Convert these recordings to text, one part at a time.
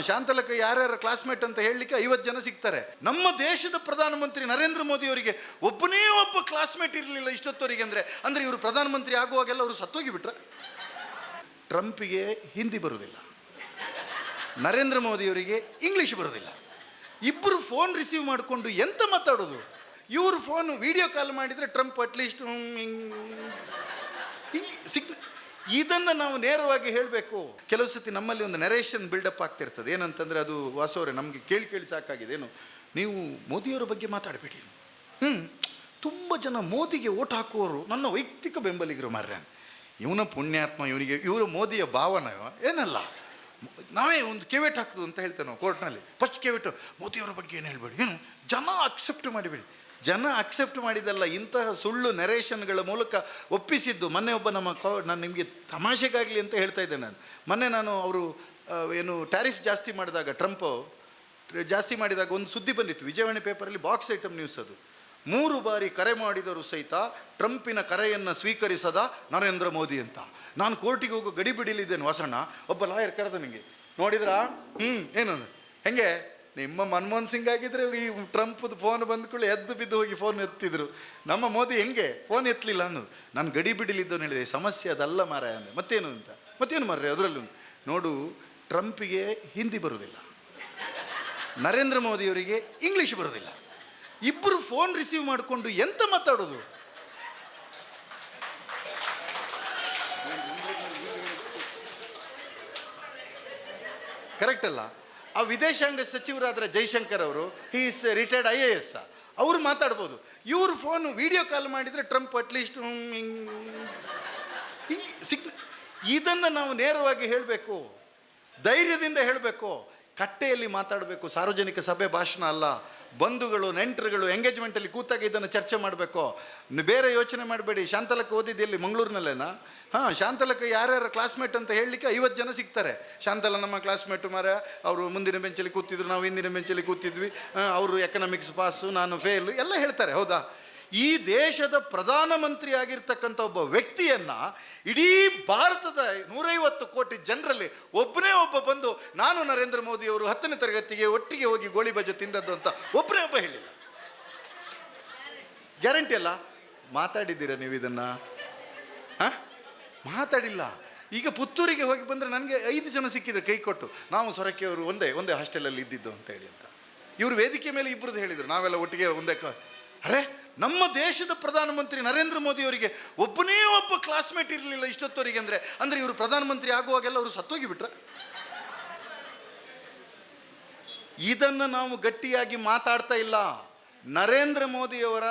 ಶಾಂತಲಕ ಯಾರ್ಯಾರ ಕ್ಲಾಸ್ಮೇಟ್ ಅಂತ ಹೇಳಲಿಕ್ಕೆ 50 ಜನ ಸಿಗ್ತಾರೆ. ನಮ್ಮ ದೇಶದ ಪ್ರಧಾನಮಂತ್ರಿ ನರೇಂದ್ರ ಮೋದಿ ಅವರಿಗೆ ಒಬ್ಬನೇ ಒಬ್ಬ ಕ್ಲಾಸ್ಮೇಟ್ ಇರಲಿಲ್ಲ ಇಷ್ಟೊತ್ತವರಿಗೆ. ಅಂದರೆ ಇವರು ಪ್ರಧಾನಮಂತ್ರಿ ಆಗುವಾಗೆಲ್ಲ ಅವರು ಸತ್ತೋಗಿಬಿಟ್ರ. ಟ್ರಂಪಿಗೆ ಹಿಂದಿ ಬರುವುದಿಲ್ಲ, ನರೇಂದ್ರ ಮೋದಿಯವರಿಗೆ ಇಂಗ್ಲೀಷ್ ಬರೋದಿಲ್ಲ. ಇಬ್ಬರು ಫೋನ್ ರಿಸೀವ್ ಮಾಡಿಕೊಂಡು ಎಂತ ಮಾತಾಡೋದು? ಇವರು ಫೋನ್ ವಿಡಿಯೋ ಕಾಲ್ ಮಾಡಿದರೆ ಟ್ರಂಪ್ ಅಟ್ಲೀಸ್ಟ್ ಇದನ್ನು ನಾವು ನೇರವಾಗಿ ಹೇಳಬೇಕು. ಕೆಲವು ಸತಿ ನಮ್ಮಲ್ಲಿ ಒಂದು ನರೇಷನ್ ಬಿಲ್ಡಪ್ ಆಗ್ತಿರ್ತದೆ. ಏನಂತಂದರೆ ಅದು ವಾಸವರೇ ನಮಗೆ ಕೇಳಿ ಸಾಕಾಗಿದೆ. ಏನು ನೀವು ಮೋದಿಯವರ ಬಗ್ಗೆ ಮಾತಾಡಬೇಡಿ. ತುಂಬ ಜನ ಮೋದಿಗೆ ಓಟ್ ಹಾಕುವವರು ನನ್ನ ವೈಯಕ್ತಿಕ ಬೆಂಬಲಿಗರು ಮಾರ್ರೆ. ಇವನ ಪುಣ್ಯಾತ್ಮ, ಇವರ ಮೋದಿಯ ಭಾವನ ಏನಲ್ಲ. ನಾವೇ ಒಂದು ಕೆವೆಟ್ ಹಾಕೋದು ಅಂತ ಹೇಳ್ತೇವೆ ನಾವು ಕೋರ್ಟ್ನಲ್ಲಿ. ಫಸ್ಟ್ ಕೆವೆಟ್ ಮೋದಿಯವರ ಬಗ್ಗೆ ಏನು ಹೇಳಬೇಡಿ, ಏನು ಜನ ಅಕ್ಸೆಪ್ಟ್ ಮಾಡಿಬೇಡಿ. ಜನ ಅಕ್ಸೆಪ್ಟ್ ಮಾಡಿದಲ್ಲ, ಇಂತಹ ಸುಳ್ಳು ನೆರೇಷನ್ಗಳ ಮೂಲಕ ಒಪ್ಪಿಸಿದ್ದು. ಮೊನ್ನೆ ಒಬ್ಬ ನಾನು ನಿಮಗೆ ತಮಾಷೆಗಾಗಲಿ ಅಂತ ಹೇಳ್ತಾ ಇದ್ದೆ. ಮೊನ್ನೆ ಅವರು ಏನು ಟ್ಯಾರಿಫ್ ಜಾಸ್ತಿ ಮಾಡಿದಾಗ, ಟ್ರಂಪ್ ಜಾಸ್ತಿ ಮಾಡಿದಾಗ ಒಂದು ಸುದ್ದಿ ಬಂದಿತ್ತು ವಿಜಯವಾಣಿ ಪೇಪರಲ್ಲಿ, ಬಾಕ್ಸ್ ಐಟಮ್ ನ್ಯೂಸ್ ಅದು. 3 ಬಾರಿ ಕರೆ ಮಾಡಿದರೂ ಸಹಿತ ಟ್ರಂಪಿನ ಕರೆಯನ್ನು ಸ್ವೀಕರಿಸದ ನರೇಂದ್ರ ಮೋದಿ ಅಂತ. ನಾನು ಕೋರ್ಟಿಗೆ ಹೋಗೋ ಗಡಿ ಬಿಡಿಲಿದ್ದೇನೆ ವಾಸಣ್ಣ. ಒಬ್ಬ ಲಾಯರ್ ಕರೆದ ನನಗೆ, ನೋಡಿದ್ರಾ ಏನು ಹೆಂಗೆ ನಿಮ್ಮ ಮನಮೋಹನ್ ಸಿಂಗ್ ಆಗಿದ್ರೆ ಈ ಟ್ರಂಪ್ದು ಫೋನ್ ಬಂದ್ಕೊಳ್ಳಿ ಎದ್ದು ಬಿದ್ದು ಹೋಗಿ ಫೋನ್ ಎತ್ತಿದ್ರು. ನಮ್ಮ ಮೋದಿ ಹೆಂಗೆ ಫೋನ್ ಎತ್ತಲಿಲ್ಲ ಅನ್ನೋದು. ನಾನು ಗಡಿ ಬಿಡಿಲಿದ್ದವನು ಹೇಳಿದೆ, ಸಮಸ್ಯೆ ಅದಲ್ಲ ಮಾರಾಯ ಅಂದೆ. ಮತ್ತೇನು ಮಾರ್ರೆ ಅದರಲ್ಲೂ ನೋಡು, ಟ್ರಂಪಿಗೆ ಹಿಂದಿ ಬರೋದಿಲ್ಲ, ನರೇಂದ್ರ ಮೋದಿಯವರಿಗೆ ಇಂಗ್ಲೀಷ್ ಬರೋದಿಲ್ಲ. ಇಬ್ಬರು ಫೋನ್ ರಿಸೀವ್ ಮಾಡಿಕೊಂಡು ಎಂತ ಮಾತಾಡೋದು? ಕರೆಕ್ಟ್ ಅಲ್ಲ? ಆ ವಿದೇಶಾಂಗ ಸಚಿವರಾದ ಜೈಶಂಕರ್ ಅವರು, ಹಿ ಈಸ್ ರಿಟೈರ್ಡ್ IAS, ಅವರು ಮಾತಾಡ್ಬೋದು. ಇವರು ಫೋನ್ ವಿಡಿಯೋ ಕಾಲ್ ಮಾಡಿದರೆ ಟ್ರಂಪ್ ಅಟ್ಲೀಸ್ಟ್ ಇದನ್ನು ನಾವು ನೇರವಾಗಿ ಹೇಳಬೇಕು, ಧೈರ್ಯದಿಂದ ಹೇಳಬೇಕು, ಕಟ್ಟೆಯಲ್ಲಿ ಮಾತಾಡಬೇಕು. ಸಾರ್ವಜನಿಕ ಸಭೆ ಭಾಷಣ ಅಲ್ಲ. ಬಂಧುಗಳು ನೆಂಟರುಗಳು ಎಂಗೇಜ್ಮೆಂಟಲ್ಲಿ ಕೂತಾಗ ಇದನ್ನು ಚರ್ಚೆ ಮಾಡಬೇಕು. ಬೇರೆ ಯೋಚನೆ ಮಾಡಬೇಡಿ. ಶಾಂತಲಕ ಓದಿದ್ದೆಲ್ಲಿ ಮಂಗಳೂರಿನಲ್ಲೇನಾ? ಶಾಂತಲಕ ಯಾರ್ಯಾರ ಕ್ಲಾಸ್ಮೇಟ್ ಅಂತ ಹೇಳಲಿಕ್ಕೆ 50 ಜನ ಸಿಗ್ತಾರೆ. ಶಾಂತಲ ನಮ್ಮ ಕ್ಲಾಸ್ಮೇಟು ಮಾರ, ಅವರು ಮುಂದಿನ ಬೆಂಚಲ್ಲಿ ಕೂತಿದ್ರು, ನಾವು ಹಿಂದಿನ ಬೆಂಚಲ್ಲಿ ಕೂತಿದ್ವಿ, ಅವರು ಎಕನಾಮಿಕ್ಸ್ ಪಾಸು, ನಾನು ಫೇಲ್ ಎಲ್ಲ ಹೇಳ್ತಾರೆ. ಹೌದಾ? ಈ ದೇಶದ ಪ್ರಧಾನಮಂತ್ರಿ ಆಗಿರ್ತಕ್ಕಂಥ ಒಬ್ಬ ವ್ಯಕ್ತಿಯನ್ನು ಇಡೀ ಭಾರತದ 150 ಕೋಟಿ ಜನರಲ್ಲಿ ಒಬ್ಬನೇ ಒಬ್ಬ ಬಂದು ನಾನು ನರೇಂದ್ರ ಮೋದಿಯವರು 10ನೇ ತರಗತಿಗೆ ಒಟ್ಟಿಗೆ ಹೋಗಿ ಗೋಳಿ ಬಜೆ ತಿಂದದ್ದು ಅಂತ ಒಬ್ಬನೇ ಒಬ್ಬ ಹೇಳಿಲ್ಲ. ಗ್ಯಾರಂಟಿ ಅಲ್ಲ? ಮಾತಾಡಿದ್ದೀರಾ ನೀವು ಇದನ್ನು? ಮಾತಾಡಿಲ್ಲ. ಈಗ ಪುತ್ತೂರಿಗೆ ಹೋಗಿ ಬಂದರೆ ನನಗೆ 5 ಜನ ಸಿಕ್ಕಿದ್ರು ಕೈ ಕೊಟ್ಟು, ನಾವು ಸೊರಕೆಯವರು ಒಂದೇ ಹಾಸ್ಟೆಲಲ್ಲಿ ಇದ್ದಿದ್ದು ಅಂತೇಳಿ ಅಂತ. ಇವರು ವೇದಿಕೆ ಮೇಲೆ ಇಬ್ಬರದ್ದು ಹೇಳಿದರು, ನಾವೆಲ್ಲ ಒಟ್ಟಿಗೆ ಒಂದೇ. ಅರೆ, ನಮ್ಮ ದೇಶದ ಪ್ರಧಾನಮಂತ್ರಿ ನರೇಂದ್ರ ಮೋದಿಯವರಿಗೆ ಒಬ್ಬನೇ ಒಬ್ಬ ಕ್ಲಾಸ್ಮೇಟ್ ಇರಲಿಲ್ಲ ಇಷ್ಟೊತ್ತವರಿಗೆ. ಅಂದರೆ ಇವರು ಪ್ರಧಾನಮಂತ್ರಿ ಆಗುವಾಗೆಲ್ಲ ಅವರು ಸತ್ತೋಗಿಬಿಟ್ರ. ಇದನ್ನು ನಾವು ಗಟ್ಟಿಯಾಗಿ ಮಾತಾಡ್ತಾ ಇಲ್ಲ. ನರೇಂದ್ರ ಮೋದಿಯವರ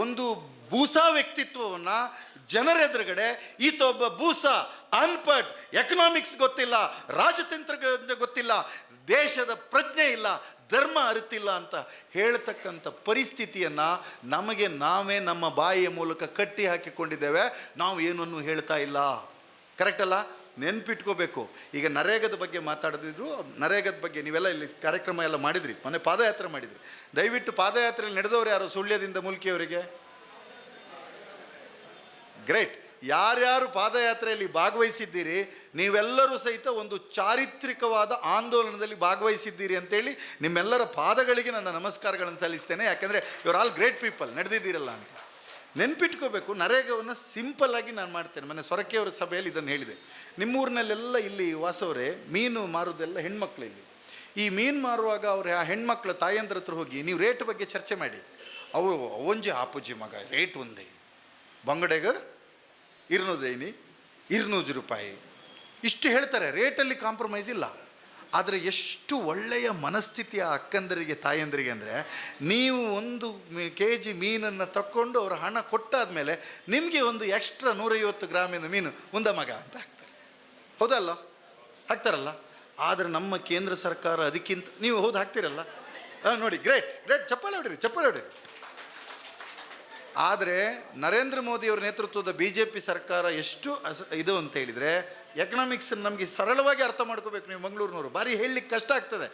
ಒಂದು ಬೂಸಾ ವ್ಯಕ್ತಿತ್ವವನ್ನು ಜನರೆದುರುಗಡೆ, ಈತ ಒಬ್ಬ ಬೂಸಾ, ಅನ್ಪಡ್, ಎಕನಾಮಿಕ್ಸ್ ಗೊತ್ತಿಲ್ಲ, ರಾಜತಂತ್ರ ಗೊತ್ತಿಲ್ಲ, ದೇಶದ ಪ್ರಜ್ಞೆ ಇಲ್ಲ, ಧರ್ಮ ಅರಿತಿಲ್ಲ ಅಂತ ಹೇಳ್ತಕ್ಕಂಥ ಪರಿಸ್ಥಿತಿಯನ್ನು ನಮಗೆ ನಾವೇ ನಮ್ಮ ಬಾಯಿಯ ಮೂಲಕ ಕಟ್ಟಿ ಹಾಕಿಕೊಂಡಿದ್ದೇವೆ. ನಾವು ಏನನ್ನು ಹೇಳ್ತಾ ಇಲ್ಲ. ಕರೆಕ್ಟ್ ಅಲ್ಲ? ನೆನ್ಪಿಟ್ಕೋಬೇಕು. ಈಗ ನರೇಗದ ಬಗ್ಗೆ ಮಾತಾಡಿದ್ರು. ನರೇಗದ ಬಗ್ಗೆ ನೀವೆಲ್ಲ ಇಲ್ಲಿ ಕಾರ್ಯಕ್ರಮ ಎಲ್ಲ ಮಾಡಿದ್ರಿ, ಮೊನ್ನೆ ಪಾದಯಾತ್ರೆ ಮಾಡಿದ್ರಿ. ದಯವಿಟ್ಟು ಪಾದಯಾತ್ರೆಯಲ್ಲಿ ನಡೆದವರು ಯಾರು ಸುಳ್ಯದಿಂದ ಮುಲ್ಕಿಯವರಿಗೆ? ಗ್ರೇಟ್. ಯಾರ್ಯಾರು ಪಾದಯಾತ್ರೆಯಲ್ಲಿ ಭಾಗವಹಿಸಿದ್ದೀರಿ, ನೀವೆಲ್ಲರೂ ಸಹಿತ ಒಂದು ಚಾರಿತ್ರಿಕವಾದ ಆಂದೋಲನದಲ್ಲಿ ಭಾಗವಹಿಸಿದ್ದೀರಿ ಅಂತೇಳಿ ನಿಮ್ಮೆಲ್ಲರ ಪಾದಗಳಿಗೆ ನನ್ನ ನಮಸ್ಕಾರಗಳನ್ನು ಸಲ್ಲಿಸ್ತೇನೆ. ಯಾಕೆಂದರೆ ಇವ್ರು ಆಲ್ ಗ್ರೇಟ್ ಪೀಪಲ್, ನಡೆದಿದ್ದೀರಲ್ಲ ಅಂತ ನೆನ್ಪಿಟ್ಕೋಬೇಕು. ನರೇಗವನ್ನು ಸಿಂಪಲ್ಲಾಗಿ ನಾನು ಮಾಡ್ತೇನೆ. ಮೊನ್ನೆ ಸೊರಕೆಯವರ ಸಭೆಯಲ್ಲಿ ಇದನ್ನು ಹೇಳಿದೆ. ನಿಮ್ಮೂರಿನಲ್ಲೆಲ್ಲ ಇಲ್ಲಿ ವಾಸವರೇ ಮೀನು ಮಾರೋದೆಲ್ಲ ಹೆಣ್ಮಕ್ಳು. ಇಲ್ಲಿ ಈ ಮೀನು ಮಾರುವಾಗ ಅವ್ರು ಆ ಹೆಣ್ಮಕ್ಳ ತಾಯಂದ್ರ ಹತ್ರ ಹೋಗಿ ನೀವು ರೇಟ್ ಬಗ್ಗೆ ಚರ್ಚೆ ಮಾಡಿ. ಅವರು ಒಂಜಿ ಆಪುಜಿ ಮಗ ರೇಟ್ ಒಂದೇ, ಬಂಗಡೆಗೆ 200 ರೂಪಾಯಿ ಇಷ್ಟು ಹೇಳ್ತಾರೆ. ರೇಟಲ್ಲಿ ಕಾಂಪ್ರಮೈಸ್ ಇಲ್ಲ. ಆದರೆ ಎಷ್ಟು ಒಳ್ಳೆಯ ಮನಸ್ಥಿತಿಯ ಅಕ್ಕಂದರಿಗೆ ತಾಯಂದರಿಗೆ ಅಂದರೆ, ನೀವು 1 kg ಮೀನನ್ನು ತಕ್ಕೊಂಡು ಅವರ ಹಣ ಕೊಟ್ಟಾದಮೇಲೆ ನಿಮಗೆ ಒಂದು ಎಕ್ಸ್ಟ್ರಾ 150 ಗ್ರಾಮಿನ ಮೀನು ಒಂದ ಮಗ ಅಂತ ಹಾಕ್ತಾರೆ. ಹೌದಲ್ಲ? ಹಾಕ್ತಾರಲ್ಲ? ಆದರೆ ನಮ್ಮ ಕೇಂದ್ರ ಸರ್ಕಾರ ಅದಕ್ಕಿಂತ, ನೀವು ಹೌದು ಹಾಕ್ತಿರಲ್ಲ? ನೋಡಿ, ಗ್ರೇಟ್ ಚಪ್ಪಾಳೆ ಹೊಡಿರಿ. ಆದರೆ ನರೇಂದ್ರ ಮೋದಿಯವರ ನೇತೃತ್ವದ BJP ಸರ್ಕಾರ ಎಷ್ಟು ಇದು ಅಂತ ಹೇಳಿದರೆ, ಎಕನಾಮಿಕ್ಸ್ ನಮಗೆ ಸರಳವಾಗಿ ಅರ್ಥ ಮಾಡ್ಕೋಬೇಕು. ನೀವು ಮಂಗಳೂರಿನವರು ಭಾರಿ ಹೇಳಲಿಕ್ಕೆ ಕಷ್ಟ ಆಗ್ತದೆ.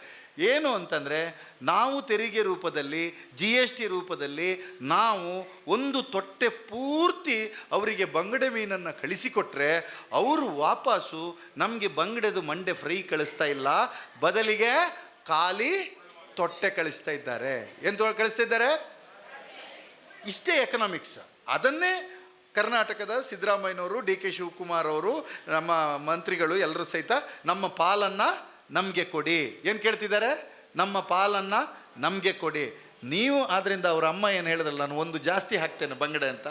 ಏನು ಅಂತಂದರೆ, ನಾವು ತೆರಿಗೆ ರೂಪದಲ್ಲಿ GST ರೂಪದಲ್ಲಿ ನಾವು ಒಂದು ತೊಟ್ಟೆ ಪೂರ್ತಿ ಅವರಿಗೆ ಬಂಗಡೆ ಮೀನನ್ನು ಕಳಿಸಿಕೊಟ್ರೆ, ಅವರು ವಾಪಸ್ಸು ನಮಗೆ ಬಂಗಡೆದು ಮಂಡೆ ಫ್ರೈ ಕಳಿಸ್ತಾ ಇಲ್ಲ, ಬದಲಿಗೆ ಖಾಲಿ ತೊಟ್ಟೆ ಕಳಿಸ್ತಾ ಇದ್ದಾರೆ. ಏನು ಕಳಿಸ್ತಾ ಇದ್ದಾರೆ? ಇಷ್ಟೇ ಎಕನಾಮಿಕ್ಸ್. ಅದನ್ನೇ ಕರ್ನಾಟಕದ ಸಿದ್ದರಾಮಯ್ಯನವರು, DK ಶಿವಕುಮಾರ್ ಅವರು, ನಮ್ಮ ಮಂತ್ರಿಗಳು ಎಲ್ಲರೂ ಸಹಿತ ನಮ್ಮ ಪಾಲನ್ನು ನಮಗೆ ಕೊಡಿ. ಏನು ಕೇಳ್ತಿದ್ದಾರೆ? ನಮ್ಮ ಪಾಲನ್ನು ನಮಗೆ ಕೊಡಿ. ನೀವು ಆದ್ದರಿಂದ ಅವ್ರ ಅಮ್ಮ ಏನು ಹೇಳಿದ್ರಲ್ಲ, ನಾನು ಒಂದು ಜಾಸ್ತಿ ಹಾಕ್ತೇನೆ ಬಂಗಡೆ ಅಂತ,